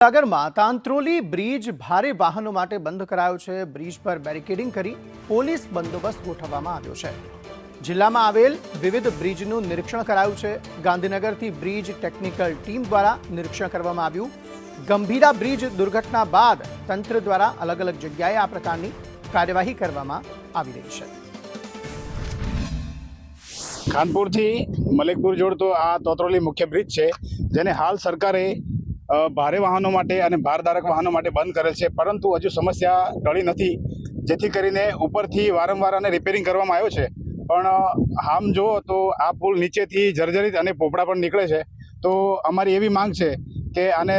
સાગરમાં તાંત્રોલી bridge ભારે વાહનો માટે બંધ કરાયો છે। બ્રિજ પર બેરિકેડિંગ કરી પોલીસ બંદોબસ્ત ગોઠવવામાં આવ્યો છે। જિલ્લામાં આવેલ વિવિધ બ્રિજનું નિરીક્ષણ કરાયું છે। ગાંધીનગરથી બ્રિજ ટેકનિકલ ટીમ દ્વારા નિરીક્ષણ કરવામાં આવ્યું। ગંભીરા બ્રિજ દુર્ઘટના બાદ તંત્ર દ્વારા અલગ અલગ જગ્યાએ આ પ્રકારની કાર્યવાહી કરવામાં આવી રહી છે। ખાનપુરથી મલેકપુર જોડતો આ તોતરોલી મુખ્ય બ્રિજ છે, જેને હાલ સરકારે ભારે વાહનો માટે અને ભારધારક વાહનો માટે બંધ કરેલ છે, પરંતુ હજુ સમસ્યા ટળી નથી, જેથી કરીને ઉપરથી વારંવાર આને રિપેરિંગ કરવામાં આવ્યો છે। પણ આમ જુઓ તો આ પુલ નીચેથી જર્જરિત અને પોપડા પણ નીકળે છે। તો અમારી એવી માંગ છે કે આને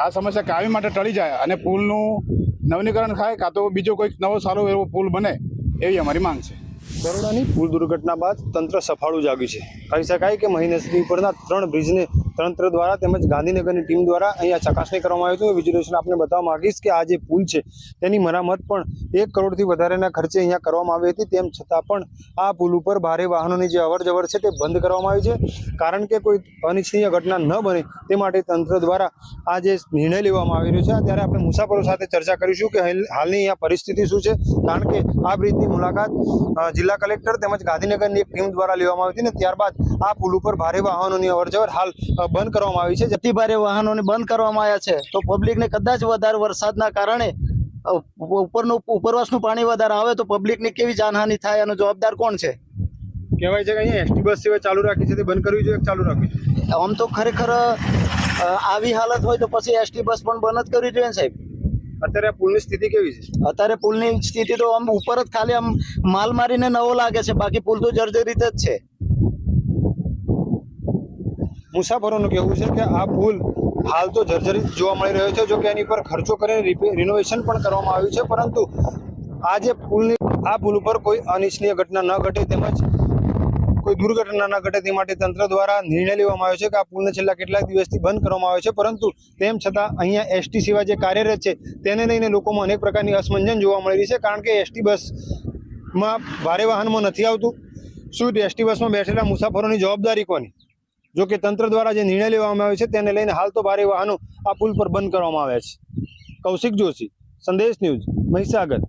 આ સમસ્યા કાયમી માટે ટળી જાય અને પુલનું નવીનીકરણ થાય, કાં તો બીજો કોઈક નવો સારો એવો પુલ બને, એવી અમારી માંગ છે। બરોડાની પુલ દુર્ઘટના બાદ તંત્ર સફાળું જાગ્યું છે। કહી શકાય કે મહીનસરી ઉપરના 3 બ્રિજને તંત્ર દ્વારા તેમજ ગાંધીનગરની ટીમ દ્વારા અહીંયા ચકાસણી કરવામાં આવી હતી। વિઝ્યુલેશન આપને બતાવવા માંગીશ કે આ જે પુલ છે તેની મરામત પણ 1 કરોડથી વધારેના ખર્ચે અહીંયા કરવામાં આવી હતી। તેમ છતાં પણ આ પુલ ઉપર ભારે વાહનોની જે અવરજવર છે તે બંધ કરવામાં આવી છે, કારણ કે કોઈ અનિચ્છનીય ઘટના ન બને તે માટે તંત્ર દ્વારા આ જે નિર્ણય લેવામાં આવી રહ્યો છે। ત્યારે આપણે મુસાફરો સાથે ચર્ચા કરીશું કે હાલની અહીંયા પરિસ્થિતિ શું છે, કારણ કે આ બ્રિજની મુલાકાત જિલ્લા કલેક્ટર તેમજ ગાંધીનગરની એક ટીમ દ્વારા લેવામાં આવી હતી ને ત્યારબાદ આ પુલ ઉપર ભારે વાહનોની અવરજવર હાલ બંધ કરવામાં આવી છે। અતિ ભારે વાહનોને બંધ કરવામાં આવ્યા છે, તો પબ્લિકને કદાચ વધારે વરસાદના કારણે ઉપરવાસનું પાણી વધારે આવે તો પબ્લિકની કેવી જાનહાનિ થાય, એનો જવાબદાર કોણ છે? કહેવાય છે કે અહીંયા એસટી બસ સેવા ચાલુ રાખી છે, તે બંધ કરવી જોઈએ, ચાલુ રાખવી જોઈએ? આમ તો ખરેખર આવી હાલત હોય તો પછી એસટી બસ પણ બંધ જ કરવી જોઈએ ને સાહેબ। અત્યારે આ પુલની સ્થિતિ કેવી છે? અત્યારે પુલની સ્થિતિ તો આમ ઉપર જ ખાલી આમ માલ મારીને નવો લાગે છે, બાકી પુલ તો જર્જરિત જ છે। મુસાફરોનું કહેવું છે કે આ પુલ હાલ તો જર્જરિત જોવા મળી રહ્યો છે, જો કે એની પર ખર્ચો કરીને રિનોવેશન પણ કરવામાં આવ્યું છે, પરંતુ આ જે આ પુલ ઉપર કોઈ અનિચ્છનીય ઘટના ન ઘટે તેમજ કોઈ દુર્ઘટના ન ઘટે તે માટે તંત્ર દ્વારા નિર્ણય લેવામાં આવ્યો છે કે આ પુલને છેલ્લા કેટલાક દિવસથી બંધ કરવામાં આવ્યો છે। પરંતુ તેમ છતાં અહીંયા એસટી સેવા જે કાર્યરત છે તેને લઈને લોકોમાં અનેક પ્રકારની અસમંજન જોવા મળી રહી છે, કારણ કે એસટી બસમાં ભારે વાહનમાં નથી આવતું। શું એસટી બસમાં બેઠેલા મુસાફરોની જવાબદારી કોની? જો કે તંત્ર દ્વારા જે નિર્ણય લેવામાં આવ્યો છે તેને લઈને હાલ તો ભારે વાહનો આ પુલ પર બંધ કરવામાં આવ્યા છે। કૌશિક જોશી, સંદેશ ન્યૂઝ, મહીસાગર।